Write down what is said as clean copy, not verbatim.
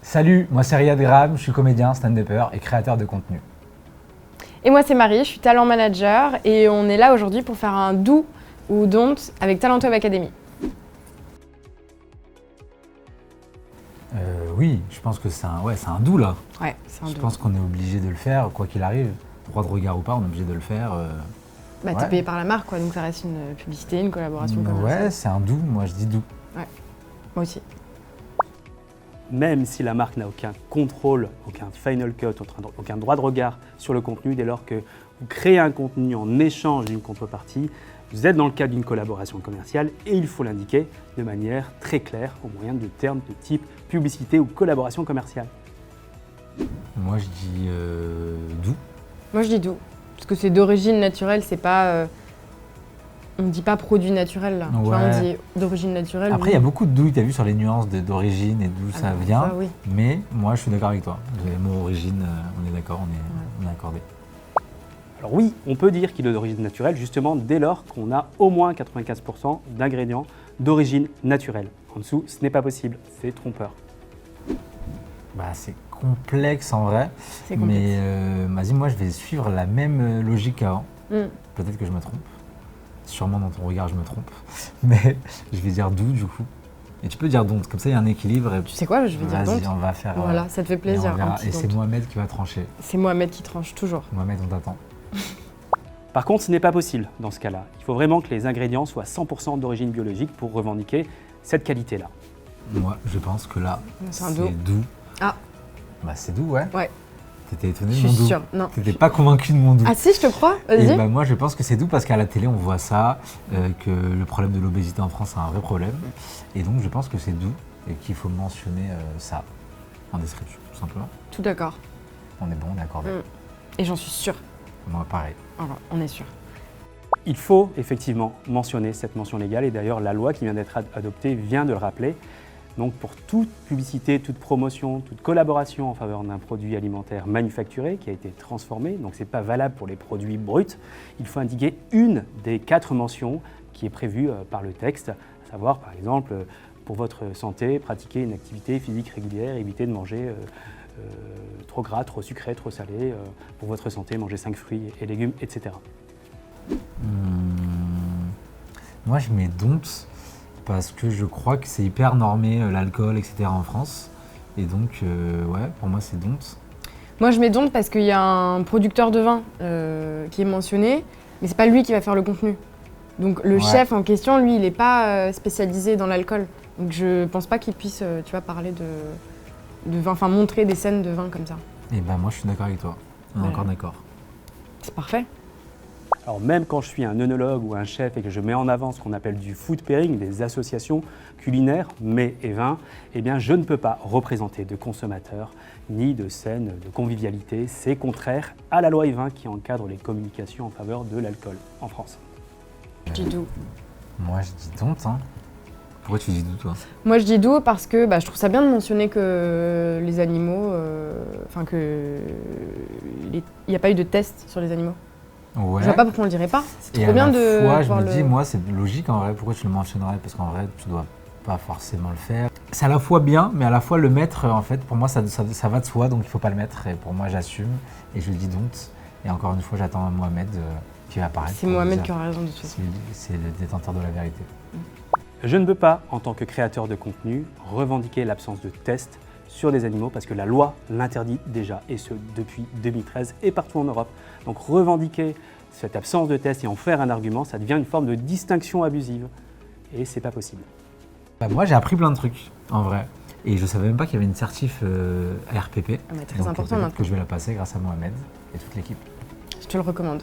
Salut, moi c'est Riyad Graham, je suis comédien, stand-upper et créateur de contenu. Et moi c'est Marie, je suis talent manager et on est là aujourd'hui pour faire un do ou don't avec Talent Web Academy. Oui, je pense que c'est un do là. Ouais, c'est un do. Je pense qu'on est obligé de le faire, quoi qu'il arrive. Droit de regard ou pas, on est obligé de le faire. T'es payé par la marque quoi, donc ça reste une publicité, une collaboration commerciale. Ouais, c'est un do, moi je dis do. Ouais, moi aussi. Même si la marque n'a aucun contrôle, aucun final cut, aucun droit de regard sur le contenu, dès lors que vous créez un contenu en échange d'une contrepartie, vous êtes dans le cadre d'une collaboration commerciale et il faut l'indiquer de manière très claire au moyen de termes de type publicité ou collaboration commerciale. Moi je dis do. Moi je dis do, parce que c'est d'origine naturelle, c'est pas... on dit pas produit naturel là, tu vois, on dit d'origine naturelle. Après il y a beaucoup de douilles, tu as vu sur les nuances d'origine et d'où ça vient, ça, oui. Mais moi je suis d'accord avec toi. Le mot origine, on est d'accord, on est accordé. Alors oui, on peut dire qu'il est d'origine naturelle justement dès lors qu'on a au moins 95% d'ingrédients d'origine naturelle. En dessous, ce n'est pas possible, c'est trompeur. C'est complexe en vrai, C'est complexe. Mais vas-y, moi je vais suivre la même logique qu'avant. Peut-être que je me trompe. Sûrement dans ton regard je me trompe, mais je vais dire do du coup. Et tu peux dire don't, comme ça il y a un équilibre. Et... Tu sais quoi, je vais dire don't. Vas-y, on va faire... Voilà, ça te fait plaisir. Et c'est Mohamed qui va trancher. C'est Mohamed qui tranche toujours. Mohamed, on t'attend. Par contre, ce n'est pas possible dans ce cas-là. Il faut vraiment que les ingrédients soient 100% d'origine biologique pour revendiquer cette qualité-là. Moi, je pense que là, c'est do. Ah. C'est do, ouais. Ouais. T'étais étonné je de mon suis do. sûre. Non. T'étais pas convaincu de mon do. Ah si, je te crois. Vas-y. Et moi, je pense que c'est do parce qu'à la télé, on voit ça, que le problème de l'obésité en France, c'est un vrai problème. Et donc, je pense que c'est do et qu'il faut mentionner ça en description, tout simplement. Tout d'accord. On est bon, on est accordé. Et j'en suis sûre. Moi, pareil. Alors, on est sûr. Il faut effectivement mentionner cette mention légale et d'ailleurs la loi qui vient d'être adoptée vient de le rappeler. Donc pour toute publicité, toute promotion, toute collaboration en faveur d'un produit alimentaire manufacturé qui a été transformé, donc ce n'est pas valable pour les produits bruts, il faut indiquer une des 4 mentions qui est prévue par le texte, à savoir par exemple pour votre santé, pratiquer une activité physique régulière, éviter de manger trop gras, trop sucré, trop salé, pour votre santé, manger 5 fruits et légumes, etc. Moi je mets don't parce que je crois que c'est hyper normé l'alcool, etc. en France. Et donc, pour moi c'est don't. Moi je mets don't parce qu'il y a un producteur de vin qui est mentionné, mais c'est pas lui qui va faire le contenu. Donc le chef en question, lui, il n'est pas spécialisé dans l'alcool. Donc je pense pas qu'il puisse, parler de vin, enfin montrer des scènes de vin comme ça. Et moi je suis d'accord avec toi. On est encore d'accord. C'est parfait. Alors même quand je suis un œnologue ou un chef et que je mets en avant ce qu'on appelle du food pairing, des associations culinaires, mets et vins, eh bien je ne peux pas représenter de consommateurs ni de scènes de convivialité. C'est contraire à la loi E20 qui encadre les communications en faveur de l'alcool en France. Je dis do. Moi je dis don't. Pourquoi tu dis do toi? Moi je dis do parce que je trouve ça bien de mentionner que les animaux, il n'y a pas eu de test sur les animaux. Ouais. Je vois pas pourquoi on le dirait pas. C'est trop bien de. Je me dis, moi, c'est logique en vrai. Pourquoi tu le mentionnerais? Parce qu'en vrai, tu dois pas forcément le faire. C'est à la fois bien, mais à la fois le mettre, en fait, pour moi, ça va de soi, donc il faut pas le mettre. Et pour moi, j'assume et je dis don't. Et encore une fois, j'attends Mohamed qui va apparaître. C'est Mohamed qui aura raison de tout. C'est le détenteur de la vérité. Je ne peux pas, en tant que créateur de contenu, revendiquer l'absence de tests sur des animaux parce que la loi l'interdit déjà, et ce depuis 2013 et partout en Europe. Donc revendiquer cette absence de test et en faire un argument, ça devient une forme de distinction abusive et c'est pas possible. Moi j'ai appris plein de trucs en vrai et je savais même pas qu'il y avait une certif RPP. Très important maintenant. Que je vais la passer grâce à Mohamed et toute l'équipe. Je te le recommande.